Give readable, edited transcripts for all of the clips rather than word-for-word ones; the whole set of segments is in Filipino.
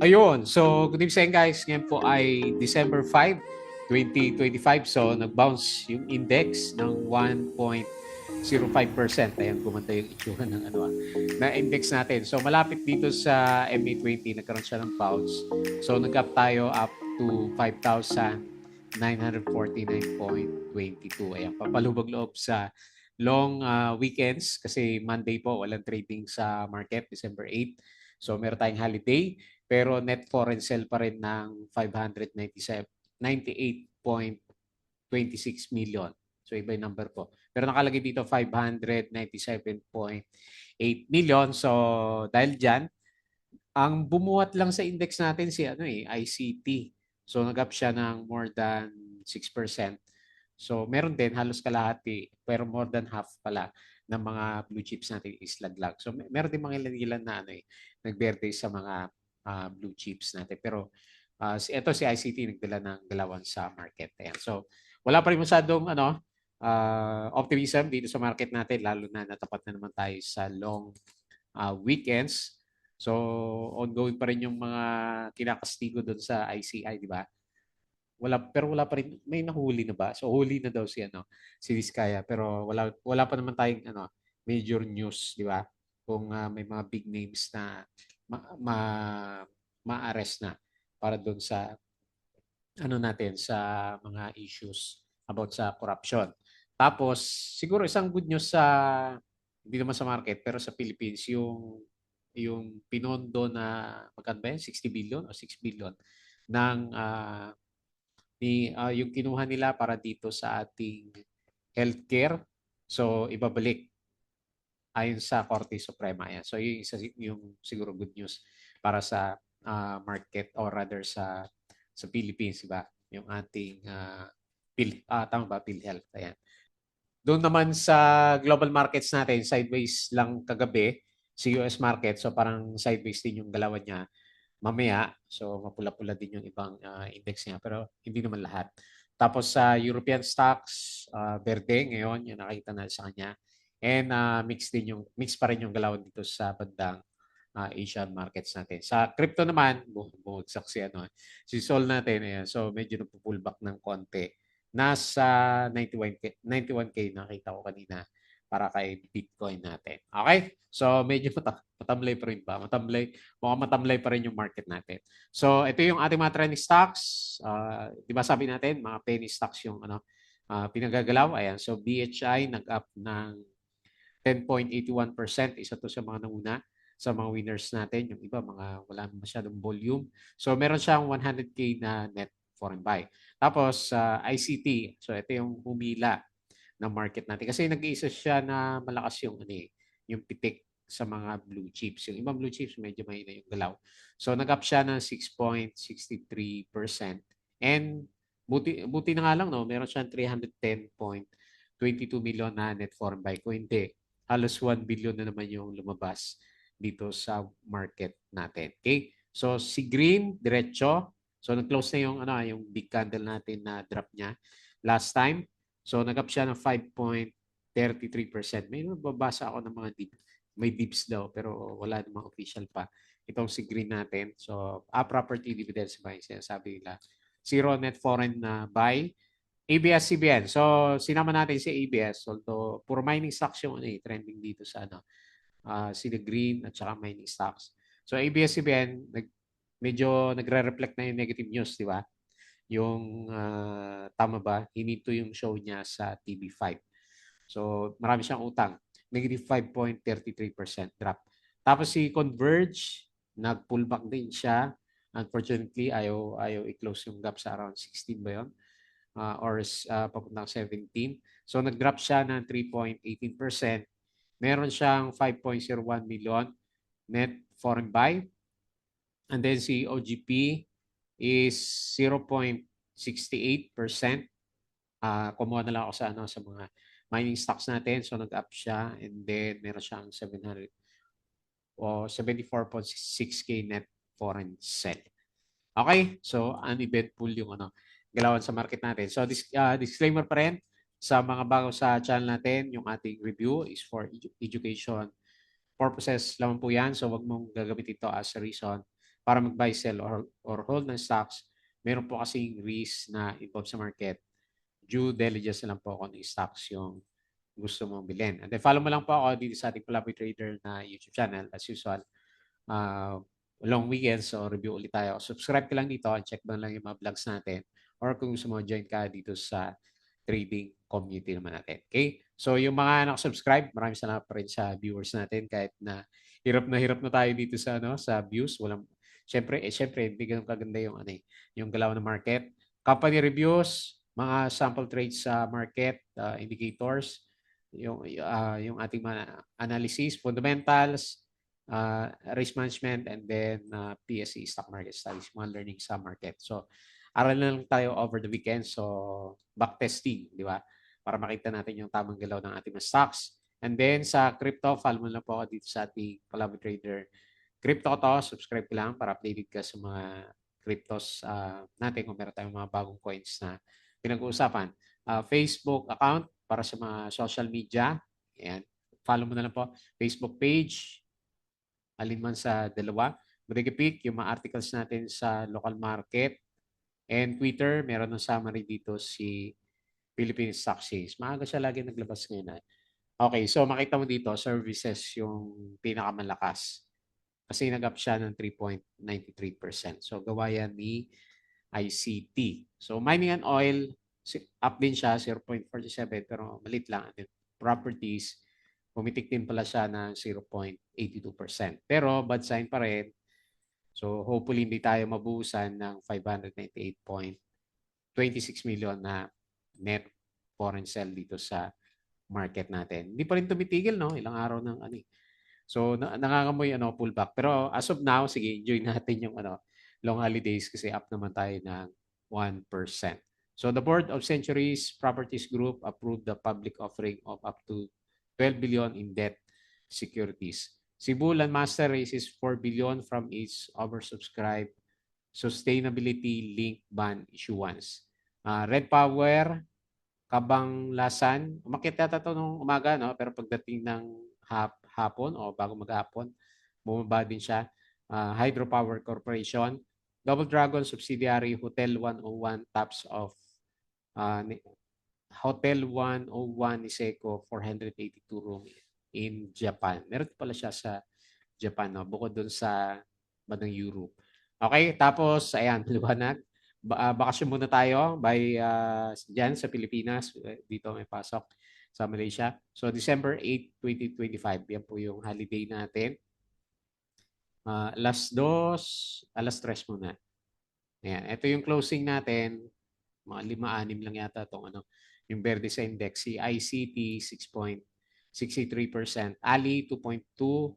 Ayun. So, good evening guys. Ngayon po ay December 5, 2025. So, nag-bounce yung index ng 1.05%. Ayan, gumanda yung itsura ng na index natin. So, malapit dito sa MA20, nagkaroon siya ng bounce. So, nag-up tayo up to 5,949.22. Ayan, papalubog loob sa long weekends kasi Monday po walang trading sa market, December 8. So, meron tayong holiday. Pero net foreign sale pa rin ng 598.26 million. So iba yung number ko. Pero nakalagay dito 597.8 million. So dahil dyan, ang bumuhat lang sa index natin si ICT. So nag-up siya ng more than 6%. So meron din halos kalahati pero more than half pala ng mga blue chips natin is laglag. So meron din mga ilan-ilan na nagberde sa mga blue chips natin. Pero si ICT nagdala ng galawan sa market. Ayan. So wala pa rin masyadong optimism dito sa market natin lalo na natapat na naman tayo sa long weekends. So, ongoing pa rin yung mga kinakastigo doon sa ICI, di ba? Wala pa rin, may nahuli na ba? So, huli na daw si Vizcaya. Pero wala pa naman tayong major news, di ba? Kung may mga big names na ma, ma, ma-arrest na para doon sa natin sa mga issues about sa corruption. Tapos siguro isang good news sa hindi naman sa market pero sa Philippines yung pinondo na magkano ba yan? 60 billion o 6 billion ng yung kinuha nila para dito sa ating healthcare. So ibabalik ayon sa Korte Suprema yan. So yung siguro good news para sa market or rather sa Philippines, diba? Yung ating tama ba? PhilHealth. Ayan. Doon naman sa global markets natin, sideways lang kagabi si US market. So parang sideways din yung galawan niya mamaya. So mapula-pula din yung ibang index niya. Pero hindi naman lahat. Tapos sa European stocks, verde ngayon, yung nakita na sa kanya. And mix pa rin yung galawan dito sa bandang Asian markets natin. Sa crypto naman, bumagsak si Sol natin. Ayan. So medyo nagpo-pullback ng konti. Nasa 91K, 91K nakita ko kanina para kay Bitcoin natin. Okay? So medyo matamlay pa rin ba? Mukhang matamlay pa rin yung market natin. So ito yung ating mga trending stocks. Di ba sabi natin, mga penny stocks yung pinagagalaw. Ayan. So BHI nag-up ng 10.81%. Isa to sa mga nanguna sa mga winners natin. Yung iba, mga wala masyadong volume. So, meron siyang 100K na net foreign buy. Tapos, ICT. So, ito yung humila ng market natin. Kasi nag-iisa siya na malakas yung pitik sa mga blue chips. Yung ibang blue chips, medyo mahina yung galaw. So, nag-up siya ng 6.63%. And buti na nga lang, no? Meron siyang 310.22 million na net foreign buy. Kung hindi, halos 1 billion na naman yung lumabas dito sa market natin. Okay? So si Green diretso. So nag-close na yung big candle natin na drop niya last time. So nag-up siya ng 5.33%. May nababasa ako ng mga may dips daw pero wala namang official pa. Itong si Green natin. So property dividends ba yung sinasabi nila. Zero net foreign buy. ABS-CBN. So, sinama natin si ABS. Although, puro mining stocks yung trending dito sa sila Green at saka mining stocks. So, ABS-CBN, medyo nagre-reflect na yung negative news, di ba? Yung, tama ba, hinito yung show niya sa TV5. So, marami siyang utang. Negative 5.33% drop. Tapos si Converge, nag-pullback din siya. Unfortunately, ayaw i-close yung gap sa around 16 ba yun? Or papuntang 17. So nag-drop siya ng 3.18%. Meron siyang 5.01 million net foreign buy. And then si OGP is 0.68%. Kumuha na lang ako sa mga mining stocks natin. So nag-up siya and then meron siyang 700 o 74.6K net foreign sell. Okay? So uneventful yung galawan sa market natin. So disclaimer pa rin sa mga bago sa channel natin, yung ating review is for education purposes lamang po yan. So wag mong gagamitin ito as a reason para mag-buy, sell, or hold ng stocks, meron po kasing risk na involved sa market. Due diligence na lang po kung ano yung stocks yung gusto mong bilhin. And then follow mo lang po ako dito sa ating Palabra Trader na YouTube channel as usual. Long weekends, so review ulit tayo. Subscribe ka lang dito and check mo lang yung mga vlogs natin. Or kung gusto mo, join ka dito sa trading community naman natin. Okay? So yung mga nakasubscribe, maraming salamat pa rin sa viewers natin kahit na hirap na tayo dito sa sa views. Syempre hindi ganun kaganda yung yung galaw ng market. Company reviews, mga sample trades sa market, indicators, yung ating mga analysis, fundamentals, risk management, and then PSE, stock market studies, mga learning sa market. So, aral na lang tayo over the weekend. So, back testing, di ba? Para makita natin yung tamang galaw ng ating mga stocks. And then, sa crypto, follow mo lang po ako dito sa ating Palabra Trader. Crypto to, subscribe ka lang para updated ka sa mga cryptos natin kung meron tayong mga bagong coins na pinag-uusapan. Facebook account para sa mga social media. Ayan. Follow mo na lang po. Facebook page, alinman sa dalawa. Mag-repeat yung mga articles natin sa local market. And Twitter, meron ng summary dito si Philippine Stock Exchange. Maaga siya lagi naglabas ngayon. Okay, so makita mo dito, services yung pinakamalakas. Kasi nag-up siya ng 3.93%. So gawa yan ni ICT. So mining and oil, up din siya, 0.47 pero malit lang. And properties, pumitik din pala siya ng 0.82%. Pero bad sign pa rin. So hopefully hindi tayo mabuhusan ng 598.26 million na net foreign sell dito sa market natin. Hindi pa rin tumitigil, no? Ilang araw ng So nangangamoy pullback. Pero as of now, sige, enjoy natin yung long holidays kasi up naman tayo ng 1%. So the Board of Centuries Properties Group approved the public offering of up to 12 billion in debt securities. Cebu Landmaster raises 4 billion from its oversubscribed sustainability-linked bond issuance. Red Power, Kabanglasan, umakyat yata ito nung umaga, no? Pero pagdating ng hapon o bago maghapon, bumaba din siya. Hydropower Corporation, Double Dragon subsidiary, Hotel 101 tops of Hotel 101 Niseko 482 room in Japan. Meron pala siya sa Japan, no? Bukod dun sa bandang Europe. Okay, tapos ayan, liwanag. Bakasyon muna tayo by dyan sa Pilipinas. Dito may pasok sa Malaysia. So December 8, 2025. Yan po yung holiday natin. Alas 2, alas 3 muna. Ayan, ito yung closing natin. Mga 5-6 lang yata itong yung Verde sa index. Si ICT 6.63%, Ali 2.2%,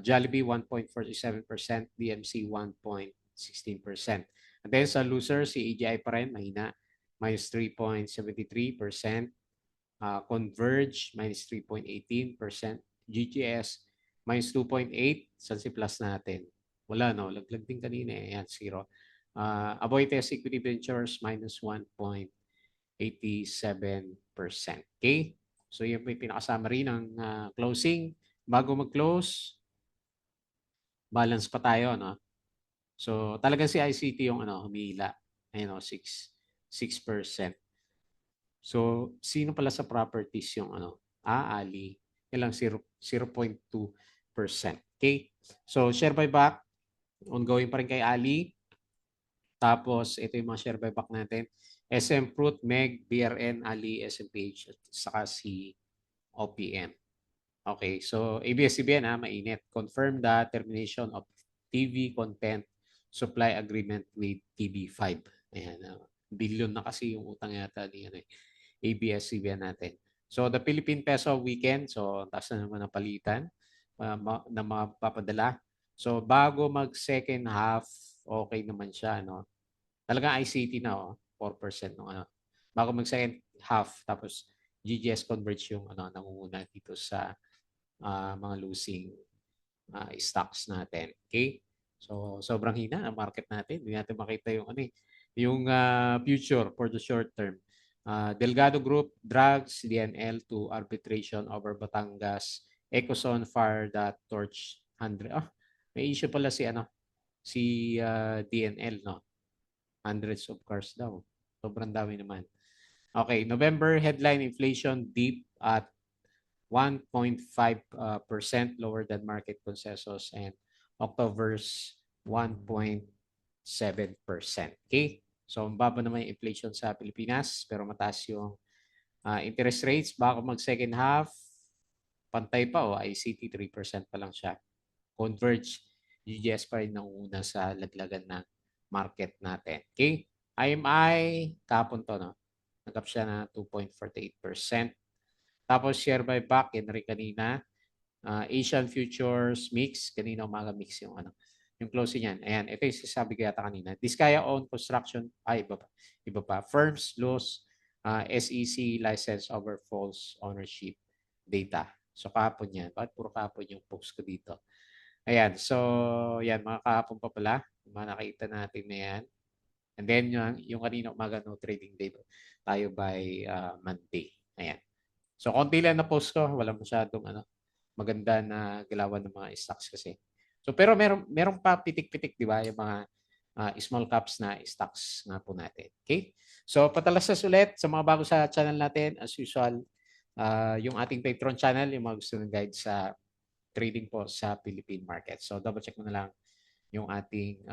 Jollibee 1.47%, DMC 1.16%. And then sa loser, si AGI pa rin, mahina, minus 3.73%. Converge, minus 3.18%. GGS, minus 2.8%. Saan si plus natin? Wala, no? Laglag din kanina eh. Ayan, 0. Aboitiz Equity Ventures, minus 1.87%. Okay? So, yun po yung pinakasummary ng closing. Bago mag-close, balance pa tayo, no? So, talagang si ICT yung humila. Ayun, 6%. So, sino pala sa properties yung Ali? Ilang 0.2%. Okay? So, share buyback. Ongoing pa rin kay Ali. Tapos, ito yung mga share buyback natin. SM Fruit, MEG, BRN, Ali, SMPH, at saka si OPM. Okay, so ABS-CBN mainit. Confirm the termination of TV content supply agreement with TV5. Ayan, billion na kasi yung utang yata ni ABS-CBN natin. So the Philippine peso weekend, so taas na naman ang palitan na mapapadala. So bago mag second half, okay naman siya, no? Talagang ICT na 4% no bago mag second half, tapos GGS converge yung nangunguna dito sa mga losing stocks natin. Okay? So sobrang hina ang market natin. Hindi natin makita yung yung future for the short term. Delgado Group drags DNL to arbitration over Batangas. Ecozone fire the torch 100. May issue pala si Si DNL, no? Hundreds of cars daw. Sobrang dami naman. Okay, November headline inflation deep at 1.5% lower than market consensus, and October's 1.7%. Okay? So, ang baba naman yung inflation sa Pilipinas, pero mataas yung interest rates. Baka mag second half, pantay pa o ICT 3% pa lang siya. Converge, GGS pa rin nanguna sa laglagan ng market natin. Okay? IMI, kapon to, no? Nagap siya na 2.48%. Tapos share buyback, yan rin kanina. Asian Futures mix, kanina umaga mix yung ano, yung closing yan. Ayan, ito yung sasabi ko yata kanina. Diskaya own construction, iba pa. Iba pa. Firms lose SEC license over false ownership data. So kahapon yan. Bakit puro kahapon yung post ko dito? Ayan, so yan, mga kahapon pa pala. Mga nakita natin na yan. And then yung kanina umaga no trading day tayo by Monday. Ayan. So konti lang na post ko, wala masyadong ano, maganda na galawan ng mga stocks kasi. So pero meron pa pitik-pitik, di ba, yung mga small caps na stocks nga po natin. Okay? So patalastas ulit sa mga bago sa channel natin, as usual, yung ating Patreon channel, yung mga gusto ng guide sa trading po sa Philippine market. So double check mo na lang yung ating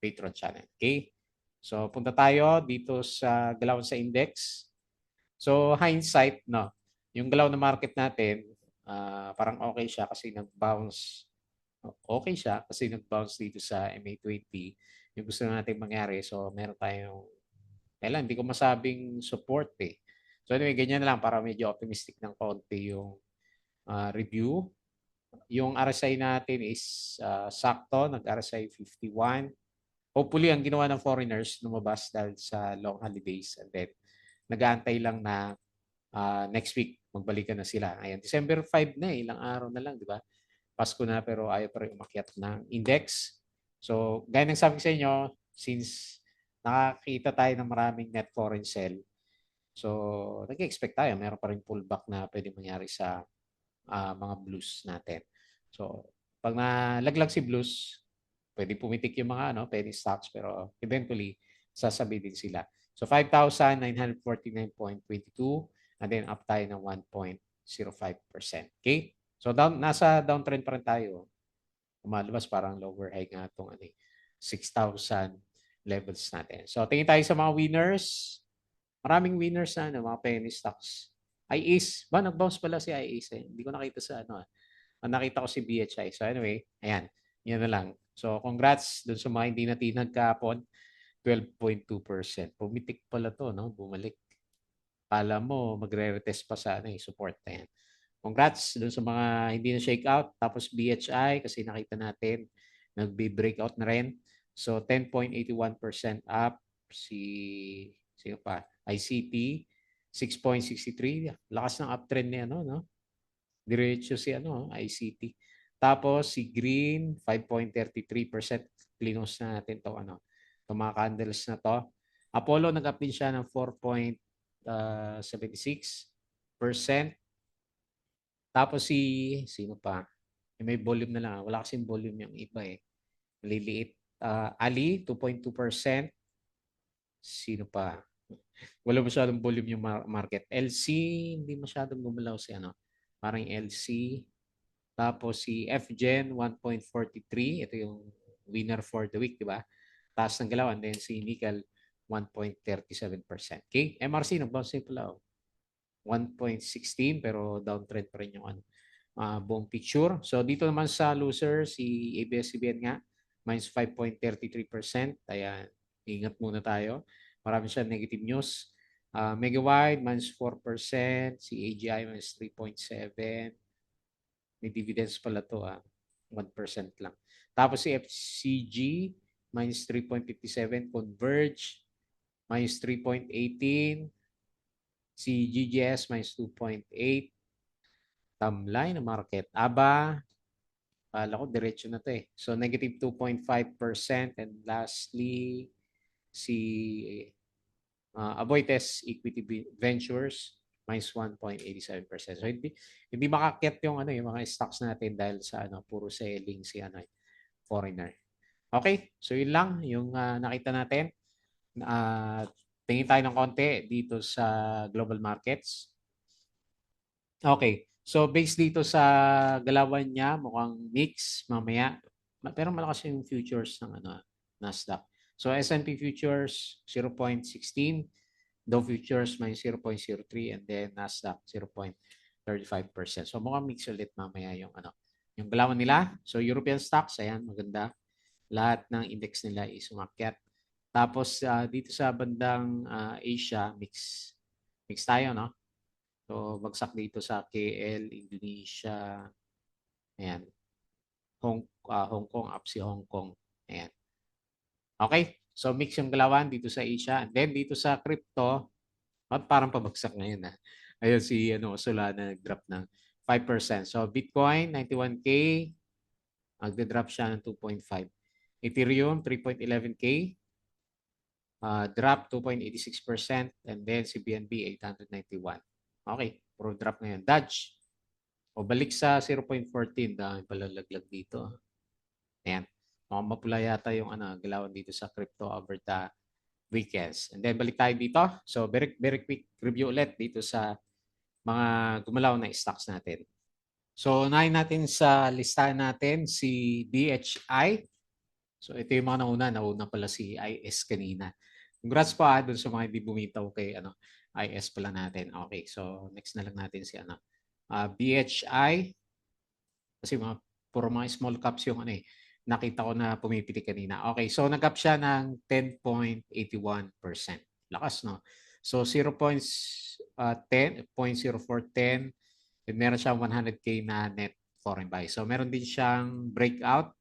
Patreon channel. Okay? So punta tayo dito sa galawan sa index. So hindsight, no, yung galaw na market natin, parang okay siya kasi nag-bounce. Okay siya kasi nag-bounce dito sa MA20. Yung gusto natin mangyari. So meron tayong, kailan, hindi ko masabing support eh. So anyway, ganyan na lang para medyo optimistic ng konti yung review. Yung RSI natin is sakto, nag-RSI 51. Hopefully, ang ginawa ng foreigners lumabas dahil sa long holidays, and then nag-aantay lang na next week magbalikan na sila. Ayan, December 5 na ilang araw na lang, di ba? Pasko na pero ayaw pa rin umakyat ng index. So, gaya ng sabi ko sa inyo, since nakakita tayo ng maraming net foreign sell, so nag-expect tayo, meron pa rin pullback na pwede mangyari sa mga blues natin. So, pag nalaglag si blues, pwede pumitik yung mga penny stocks, pero eventually sasabi din sila. So 5,949.22 and then up tayo ng 1.05%. Okay? So nasa downtrend pa rin tayo. Lumalabas parang lower high nga itong 6,000 levels natin. So tingin tayo sa mga winners. Maraming winners na mga penny stocks. IACE. Ba, nag-bounce pala si IACE eh. Hindi ko nakita sa nakita ko si BHI. So anyway, ayan. Yan na lang. So congrats dun sa mga hindi natinag kahapon. 12.2%. Pumitik pala to, no? Bumalik. Kala mo, magre-retest pa sa support na yan. Congrats dun sa mga hindi na shake out. Tapos BHI, kasi nakita natin, nagbe-breakout na rin. So 10.81% up. Sino pa? ICT, 6.63. Lakas ng uptrend niya, no? Diretso si ICT. Tapos si Green, 5.33%. Cleanose na natin to itong mga candles na to. Apollo, nag-up din siya ng 4.76%. Tapos sino pa? May volume na lang. Wala kasing volume yung iba eh. Maliliit. Ali, 2.2%. Sino pa? Wala masyadong volume yung market. LC, hindi masyadong gumalaw si parang LC. Tapos si FGen, 1.43. Ito yung winner for the week, di ba? Taas ng galaw. And then si Nickel, 1.37%. Okay? MRC, nag-bounce pala. 1.16 pero downtrend pa rin yung buong picture. So dito naman sa loser, si ABS-CBN nga, minus 5.33%. Kaya ingat muna tayo. Marami siya negative news. Megawide, minus 4%. Si AGI, minus 3.7%. May dividends pala to, 1% lang. Tapos si FCG, minus 3.57%. Converge, minus 3.18%. Si GGS, minus 2.8%. Tamlay na market. ABA, kala ko diretso na to eh. So negative 2.5%. And lastly, si Aboitiz Equity Ventures, minus 1.87%. So hindi makakyat yung yung mga stocks natin dahil sa puro selling si foreigner. Okay, so yun lang yung nakita natin. Tingin tayo ng konti dito sa global markets. Okay, so based dito sa galawan niya, mukhang mix mamaya. Pero malakas yung futures ng Nasdaq. So S&P futures 0.16, Dow futures minus 0.03, and then Nasdaq 0.35%. So mukhang mix ulit mamaya yung galawan nila. So European stocks, ayan, maganda. Lahat ng index nila is umakyat. Tapos dito sa bandang Asia, mix tayo, no? So bagsak dito sa KL, Indonesia, ayan. Hong Kong, up si Hong Kong. Ayan. Okay, so mix yung galawan dito sa Asia. And then dito sa crypto, parang pabagsak ngayon. Ayun si Solana nag-drop ng 5%. So Bitcoin 91K, nagde-drop siya ng 2.5. Ethereum 3.11K, drop 2.86%, and then si BNB 891. Okay, pro drop ngayon. Dodge, o balik sa 0.14, dahil palalaglag dito. Ayan. Mukhang mapula yata yung galawan dito sa crypto over the weekends. And then balik tayo dito. So very quick review ulit dito sa mga gumalaw na stocks natin. So unahin natin sa listahan natin si DHI. So ito yung mga nauna pala si IS kanina. Congrats pa dun sa mga hindi bumitaw kay IS pala natin. Okay, so next na lang natin si BHI, kasi puro mga small caps yung nakita ko na pumipili kanina. Okay, so nag-up siya ng 10.81%. Lakas, no? So 0.0410, and meron siyang 100K na net foreign buy. So meron din siyang breakout.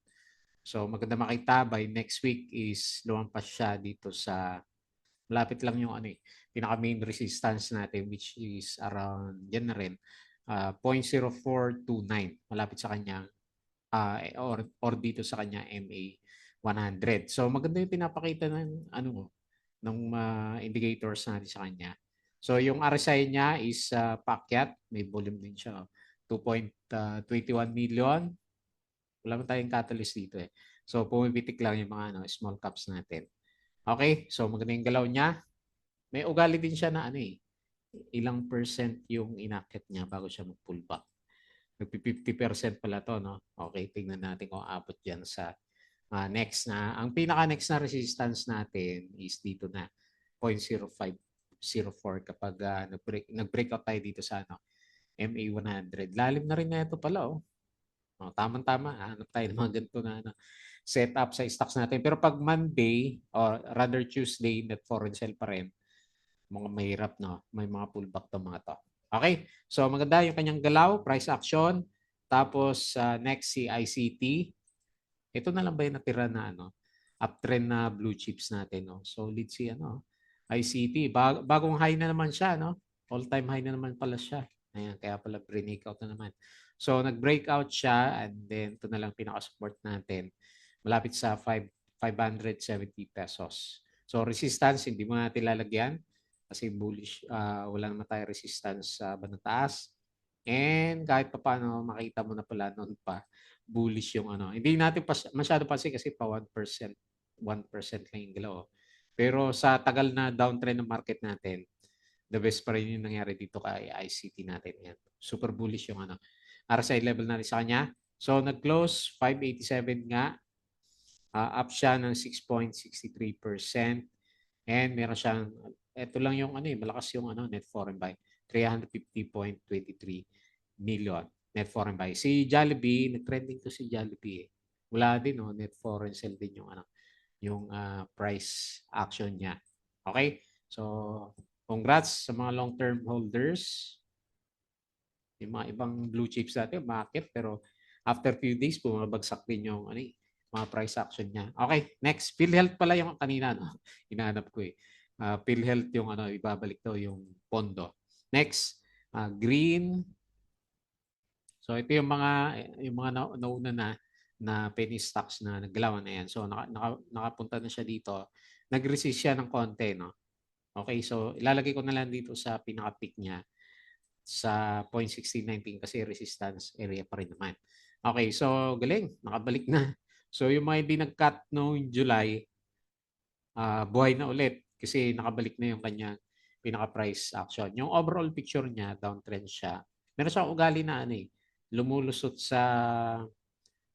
So maganda makita by next week is lumampas siya dito sa malapit lang yung pinaka main resistance natin, which is around yan na rin 0.0429, malapit sa kanyang or dito sa kanya MA 100. So maganda yung pinapakita ng ng indicators natin sa kanya. So yung RSI niya is paakyat, may volume din siya, 2.21 million. Wala man tayong catalyst dito eh. So pumipitik lang yung mga small caps natin. Okay, so maganda yung galaw niya. May ugali din siya na ilang percent yung inakyat niya bago siya mag-pull back. Nag-50% pala to, no? Okay, tingnan natin kung abot dyan sa next na. Ang pinaka-next na resistance natin is dito na 0.0504 kapag nag-breakout tayo dito sa MA 100. Lalim na rin na ito pala, oh. Tama-tama. Hanap tayo ng mga ganito na setup sa stocks natin. Pero pag Monday, or rather Tuesday, net foreign sell pa rin, mga mahirap, no? May mga pullback to mga to. Okay, so maganda yung kanyang galaw, price action. Tapos next si ICT. Ito na lang ba yung natira na uptrend na blue chips natin, no? Solid si ICT. Bagong high na naman siya, no? All-time high na naman pala siya. Ayan, kaya pala breakout na naman. So nag-breakout siya, and then ito na lang pinaka-support natin. Malapit sa 570 pesos. So resistance, hindi mo natin lalagyan kasi bullish, wala naman tayo resistance sa bandang taas. And kahit pa paano, makita mo na pala noon pa, bullish yung Hindi natin masyado pansin kasi pa 1%, 1% lang yung galaw. Pero sa tagal na downtrend ng market natin, the best pa rin yung nangyari dito kay ICT natin. Yan. Super bullish yung RSI level natin sa kanya. So nag-close 587 nga. Up siya ng 6.63%. And meron siyang, ito lang yung malakas yung net foreign buy. 350.23 million net foreign buy. Si Jollibee, nag-trending to si Jollibee. Wala din, net foreign sell din yung price action niya. Okay? So, congrats sa mga long-term holders. Yung mga ibang blue chips natin, market, pero after few days, bumabagsak din yung mga price action niya. Okay, next. PhilHealth pala yung kanina, no? Hinahanap ko eh. PhilHealth yung ibabalik daw yung pondo. Next, green. So ito yung mga nauna na penny stocks na naggalawan na yan. So nakapunta na siya dito. Nag-resist siya ng konti, no? Okay, so ilalagay ko na lang dito sa pinaka-peak niya sa 0.1619 kasi resistance area pa rin naman. Okay, so galing. Nakabalik na. So yung mga hindi nag-cut noong July, buhay na ulit kasi nakabalik na yung kanyang pinaka-price action. Yung overall picture niya, downtrend siya. Meron siyang ugali na ano eh, lumulusot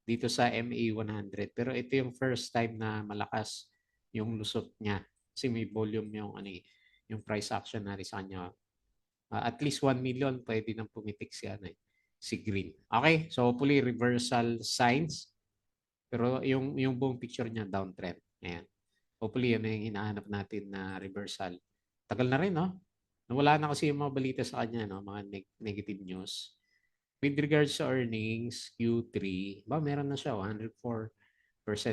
dito sa MA 100. Pero ito yung first time na malakas yung lusot niya. Kasi may volume yung ano eh, yung price action na rin sa kanya. At least 1 million pwede nang pumitik si ano eh, si Green. Okay, so hopefully reversal signs. Pero yung buong picture niya downtrend. Ayan. Hopefully, yan yung hinahanap natin na reversal. Tagal na rin, no? Nawala na kasi yung mga balita sa kanya, no? Mga negative news. With regards sa earnings, Q3, meron na siya, 104%,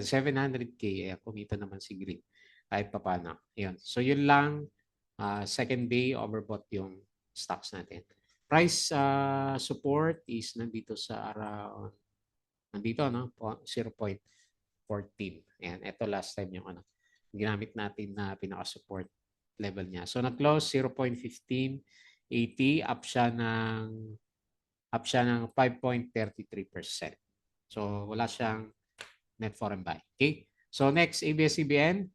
700K. Kumita naman si Green kahit papano. Yun. So, yun lang. Second day, overbought yung stocks natin. Price support is nandito sa around, nandito, no? 0.14. Ayan, ito last time yung ano, ginamit natin na pinaka-support level niya. So nag-close 0.1580, up siya ng 5.33%. So wala siyang net foreign buy. Okay? So next, ABS-CBN.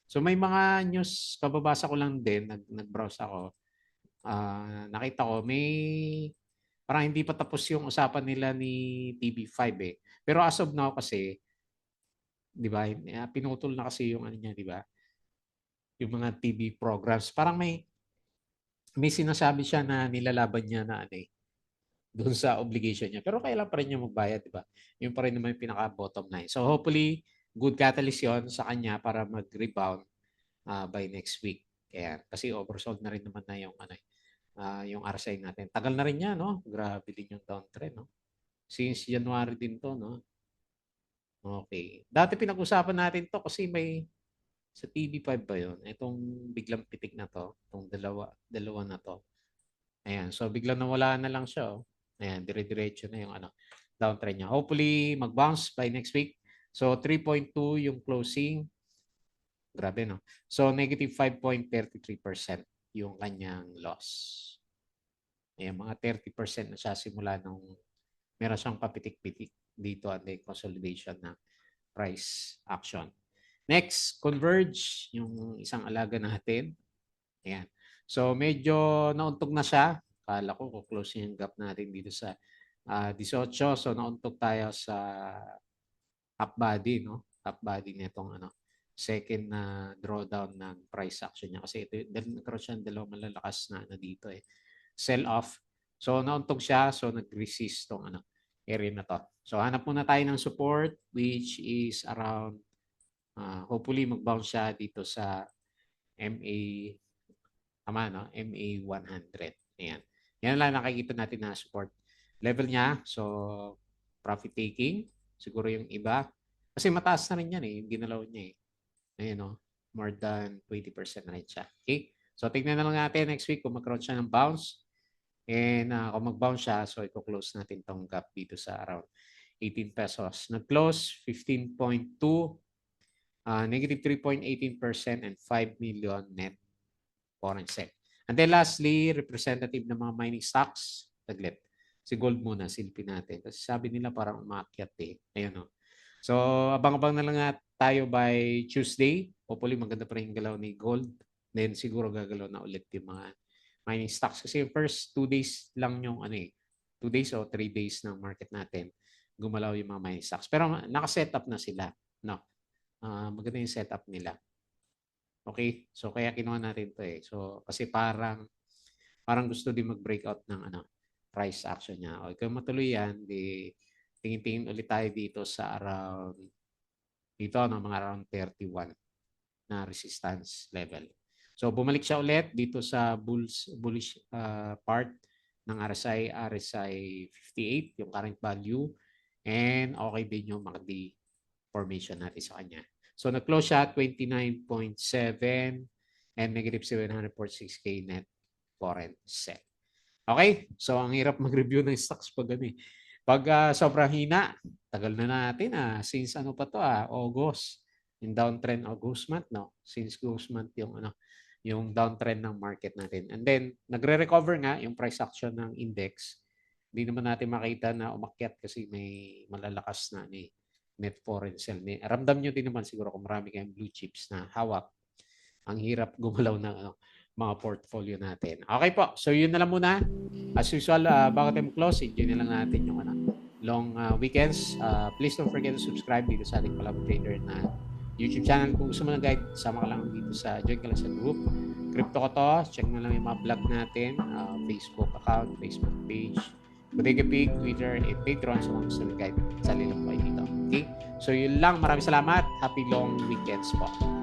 So may mga news, kababasa ko lang din, nag-browse ako. Nakita ko may parang hindi pa tapos yung usapan nila ni TV5 eh. Pero as of now kasi, 'di ba? Pinutol na kasi yung ano niya, 'di ba? Yung mga TV programs. Parang may sinasabi siya na nilalaban niya na ano eh, doon sa obligation niya. Pero kailan pa rin niya magbayad, 'di ba? Yung pa rin naman yung pinaka bottom line. So hopefully good catalyst 'yon sa kanya para mag-rebound by next week. Kaya kasi oversold na rin naman na yung ano yung RSI natin. Tagal na rin 'yan, no? Grabe din yung downtrend, no? Since January din to, no? Okay. Dati pinag-usapan natin to kasi may sa TV5 ba yun? Itong biglang pitik na to, itong dalawa na to. Ayan, so biglang nawala na lang siya. Oh. Ayan, dire-diretso na yung ano, downtrend niya. Hopefully, mag-bounce by next week. So, 3.2 yung closing. Grabe, no? So, negative 5.33% yung kanyang loss. Ayan, mga 30% na siya simula nung meron siyang papitik-pitik dito at the consolidation ng price action. Next, Converge, yung isang alaga natin. Ayan. So, medyo nauntog na siya. Kala ko, close yung gap natin dito sa 18. So, nauntog tayo sa top body, no? Top body nitong ano, second na drawdown ng price action niya. Kasi ito, nagkaroon siya ng dalawang malalakas na ano dito eh. Sell off. So, nauntog siya. So, nag-resist tong ano, area na to. So, hanap muna tayo ng support which is around hopefully mag-bounce siya dito sa MA no? MA 100. Ayan. Yan lang nakikita natin na support level niya. So, profit taking. Siguro yung iba. Kasi mataas na rin yan eh. Yung ginalaw niya eh. Ayan no? More than 20% na rin siya. Okay? So, tignan na lang natin next week kung magkaroon siya ng bounce. And kung mag-bounce siya, so i-close natin tong gap dito sa around 18 pesos. Nag-close 15.2, negative 3.18% and 5 million net foreign SEC. And then lastly, representative ng mga mining stocks. Taglit. Si gold muna, silpin natin. Kasi sabi nila parang umakyat eh. Ayun o. So, abang-abang na lang nga tayo by Tuesday. Hopefully, maganda pa rin yung galaw ni gold. Then, siguro gagalaw na ulit yung mga mining stocks. Kasi yung first 2 days lang yung ano eh. 2 days o 3 days ng market natin. Gumalaw yung mga mining stocks. Pero nakaset up na sila. No? Maganda yung setup nila. Okay? So kaya kinuha natin 'to eh. So kasi parang gusto din mag-breakout ng ano, price action niya. O kung matuloy 'yan, di tingin-tingin ulit tayo dito sa around dito no, mga around 31 na resistance level. So bumalik siya ulit dito sa bullish part ng RSI 58, yung current value, and okay din yung MACD formation natin sa kanya. So nag-close siya 29.7 and negative 746K net foreign SEC. Okay? So ang hirap mag-review ng stocks pag ano eh. Pag sobrang hina, tagal na natin since ano pa to August. Yung downtrend August month, no? Since August month yung ano, yung downtrend ng market natin. And then nagre-recover nga yung price action ng index. Hindi naman natin makita na umakyat kasi may malalakas na net foreign sell. Ramdam nyo din naman siguro kung marami kayong blue chips na hawak. Ang hirap gumalaw ng mga portfolio natin. Okay po. So yun na lang muna. As usual, bago tayo close, enjoy na lang natin yung long weekends. Please don't forget to subscribe dito sa ating Palabot Trader na YouTube channel. Kung gusto mo ng guide, sama ka lang dito join ka lang sa group. Crypto ko to. Check mo lang yung mga vlog natin. Facebook account, Facebook page, Bodega Pig, Twitter, and Patreon. So kung gusto ng guide, sali lang po kayo dito. Okay? So yun lang. Maraming salamat. Happy long weekends po.